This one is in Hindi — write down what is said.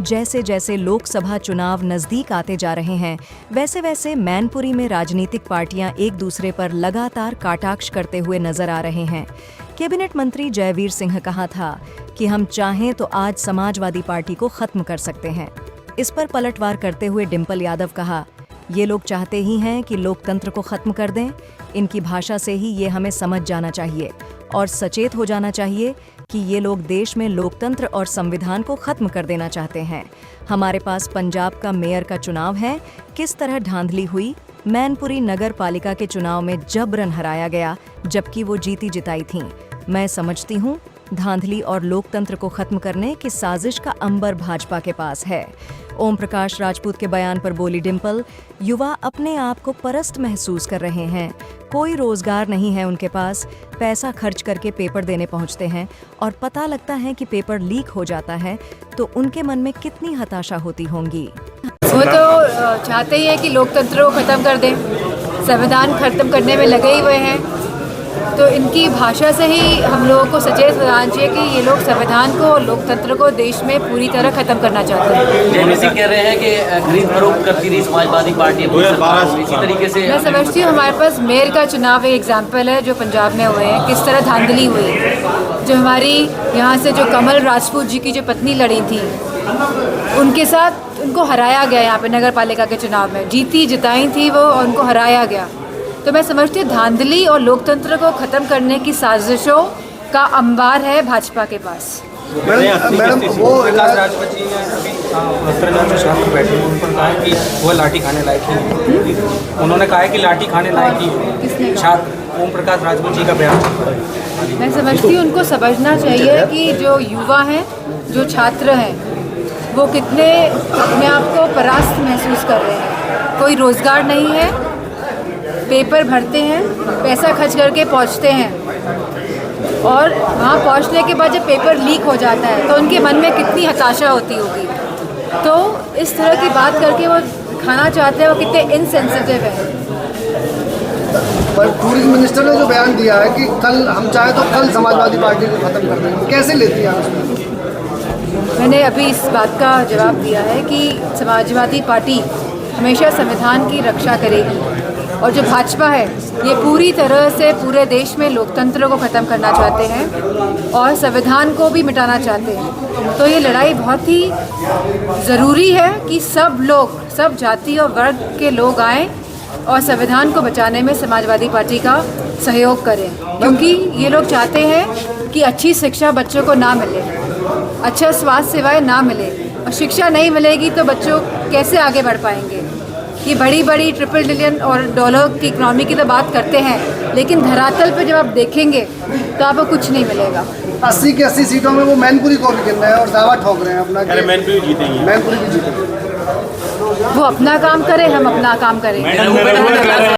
जैसे जैसे लोकसभा चुनाव नजदीक आते जा रहे हैं, वैसे वैसे मैनपुरी में राजनीतिक पार्टियां एक दूसरे पर लगातार कटाक्ष करते हुए नजर आ रहे हैं। कैबिनेट मंत्री जयवीर सिंह कहा था कि हम चाहें तो आज समाजवादी पार्टी को खत्म कर सकते हैं। इस पर पलटवार करते हुए डिंपल यादव कहा, ये लोग चाहते ही हैं कि लोकतंत्र को खत्म कर दें। इनकी भाषा से ही ये हमें समझ जाना चाहिए और सचेत हो जाना चाहिए कि ये लोग देश में लोकतंत्र और संविधान को खत्म कर देना चाहते हैं। हमारे पास पंजाब का मेयर का चुनाव है, किस तरह धांधली हुई। मैनपुरी नगर पालिका के चुनाव में जबरन हराया गया, जबकि वो जीती जिताई थीं। मैं समझती हूँ धांधली और लोकतंत्र को खत्म करने की साजिश का अंबर भाजपा के पास है। ओम प्रकाश राजपूत के बयान पर बोली डिंपल, युवा अपने आप को परस्त महसूस कर रहे हैं। कोई रोजगार नहीं है उनके पास, पैसा खर्च करके पेपर देने पहुंचते हैं और पता लगता है कि पेपर लीक हो जाता है, तो उनके मन में कितनी हताशा होती होंगी। वो तो चाहते ही है कि लोकतंत्र को खत्म कर दें, संविधान खत्म करने में लगे ही हुए हैं। तो इनकी भाषा से ही हम लोगों को सचेत होना चाहिए कि ये लोग संविधान को और लोकतंत्र को देश में पूरी तरह खत्म करना चाहते हैं। जयवीर कह रहे हैं कि खरीद फरोख्त करती रही समाजवादी पार्टी, इसी तरीके से मैं समझती हूँ हमारे पास मेयर का चुनाव एक एग्जाम्पल है जो पंजाब में हुए हैं, किस तरह धांधली हुई। जो हमारी यहाँ से जो कमल राजपूत जी की जो पत्नी लड़ी थी, उनके साथ उनको हराया गया। यहाँ पे नगर पालिका के चुनाव में जीती जिताई थी वो और उनको हराया गया। तो मैं समझती हूँ धांधली और लोकतंत्र को खत्म करने की साजिशों का अंबार है भाजपा के पास। मैडम वो विकास राजपूत जी ने अभी छात्र बैठे हैं, उन पर कहा है कि वह लाठी खाने लायक ही। उन्होंने कहा है कि लाठी खाने लायक ही छात्र ओम प्रकाश राजपूत जी का बयान। मैं समझती हूँ उनको समझना चाहिए कि जो युवा हैं, जो छात्र हैं, वो कितने अपने आप को परास्त महसूस कर रहे हैं। कोई रोजगार नहीं है, पेपर भरते हैं, पैसा खर्च करके पहुंचते हैं और वहाँ पहुंचने के बाद जब पेपर लीक हो जाता है तो उनके मन में कितनी हताशा होती होगी। तो इस तरह की बात करके वो खाना चाहते हैं, वो कितने इनसेंसिटिव है। पर टूरिज्म मिनिस्टर ने जो बयान दिया है कि कल हम चाहे तो कल समाजवादी पार्टी को खत्म कर देंगे, कैसे लेती हैं आप? मैंने अभी इस बात का जवाब दिया है कि समाजवादी पार्टी हमेशा संविधान की रक्षा करेगी और जो भाजपा है ये पूरी तरह से पूरे देश में लोकतंत्र को ख़त्म करना चाहते हैं और संविधान को भी मिटाना चाहते हैं। तो ये लड़ाई बहुत ही ज़रूरी है कि सब लोग, सब जाति और वर्ग के लोग आएँ और संविधान को बचाने में समाजवादी पार्टी का सहयोग करें, क्योंकि ये लोग चाहते हैं कि अच्छी शिक्षा बच्चों को ना मिले, अच्छा स्वास्थ्य सेवाएं ना मिले, और शिक्षा नहीं मिलेगी तो बच्चों कैसे आगे बढ़ पाएंगे। ये बड़ी बड़ी $1 ट्रिलियन और डॉलर की इकनॉमी की तो बात करते हैं, लेकिन धरातल पे जब आप देखेंगे तो आपको कुछ नहीं मिलेगा। 80 की 80 सीटों में वो मैनपुरी को भी गिन रहे हैं और दावा ठोक रहे हैं अपना, मैनपुरी जीतेंगे, मैनपुरी भी जीतेंगे। वो अपना काम करे, हम अपना काम करें।